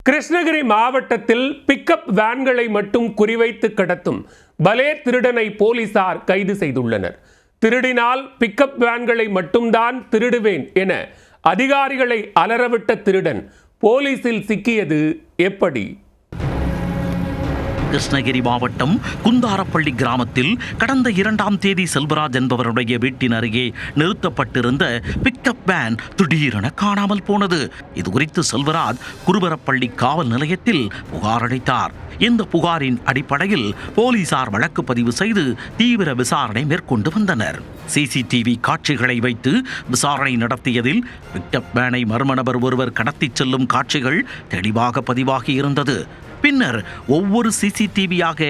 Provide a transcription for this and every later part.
கிருஷ்ணகிரி மாவட்டத்தில் பிக்கப் வேன்களை மட்டும் குறிவைத்து கடத்தும் பலே திருடனை போலீசார் கைது செய்துள்ளனர். திருடினால் பிக்கப் வேன்களை மட்டும்தான் திருடுவேன் என அதிகாரிகளை அலறவிட்ட திருடன் போலீசில் சிக்கியது எப்படி? கிருஷ்ணகிரி மாவட்டம் குந்தாரப்பள்ளி கிராமத்தில் கடந்த 2ஆம் தேதி செல்வராஜ் என்பவருடைய வீட்டின் அருகே நிறுத்தப்பட்டிருந்த பிக்கப் வேன் திடீரென காணாமல் போனது. இதுகுறித்து செல்வராஜ் குருபரப்பள்ளி காவல் நிலையத்தில் புகார் அளித்தார். இந்த புகாரின் அடிப்படையில் போலீசார் வழக்கு பதிவு செய்து தீவிர விசாரணை மேற்கொண்டு வந்தனர். சிசிடிவி காட்சிகளை வைத்து விசாரணை நடத்தியதில் பிக்கப் வேனை மர்ம நபர் ஒருவர் கடத்திச் செல்லும் காட்சிகள் தெளிவாக பதிவாகி இருந்தது. பின்னர் ஒவ்வொரு சிசிடிவியாக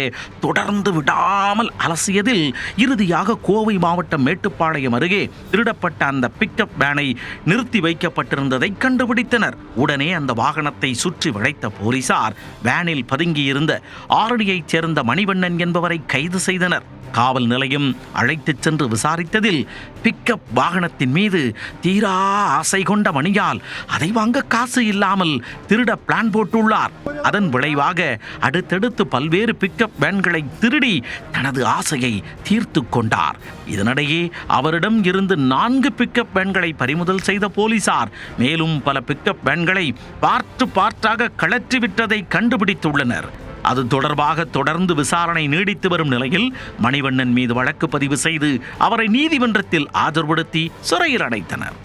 தொடர்ந்து விடாமல் அலசியதில் இறுதியாக கோவை மாவட்டம் மேட்டுப்பாளையம் அருகே திருடப்பட்ட அந்த பிக்கப் வேனை நிறுத்தி வைக்கப்பட்டிருந்ததை கண்டுபிடித்தனர். உடனே அந்த வாகனத்தை சுற்றி வளைத்த போலீசார் வேனில் பதுங்கியிருந்த ஆரணியைச் சேர்ந்த மணிவண்ணன் என்பவரை கைது செய்தனர். காவல் நிலையம் அழைத்துச் சென்று விசாரித்ததில் பிக்கப் வாகனத்தின் மீது தீரா ஆசை கொண்ட மணியால் அதை வாங்க காசு இல்லாமல் திருட பிளான் போட்டுள்ளார். அதன் விளைவாக அடுத்தடுத்து பல்வேறு பிக்கப் வேன்களை திருடி தனது ஆசையை தீர்த்து கொண்டார். இதனிடையே அவரிடம் இருந்து 4 பிக்கப் வேன்களை பறிமுதல் செய்த போலீசார் மேலும் பல பிக்கப் வேன்களை பார்ட்டாக கழற்றிவிட்டதை கண்டுபிடித்துள்ளனர். அது தொடர்பாக தொடர்ந்து விசாரணை நீடித்து வரும் நிலையில் மணிவண்ணன் மீது வழக்கு பதிவு செய்து அவரை நீதிமன்றத்தில் ஆஜர்படுத்தி சிறையில் அடைத்தனர்.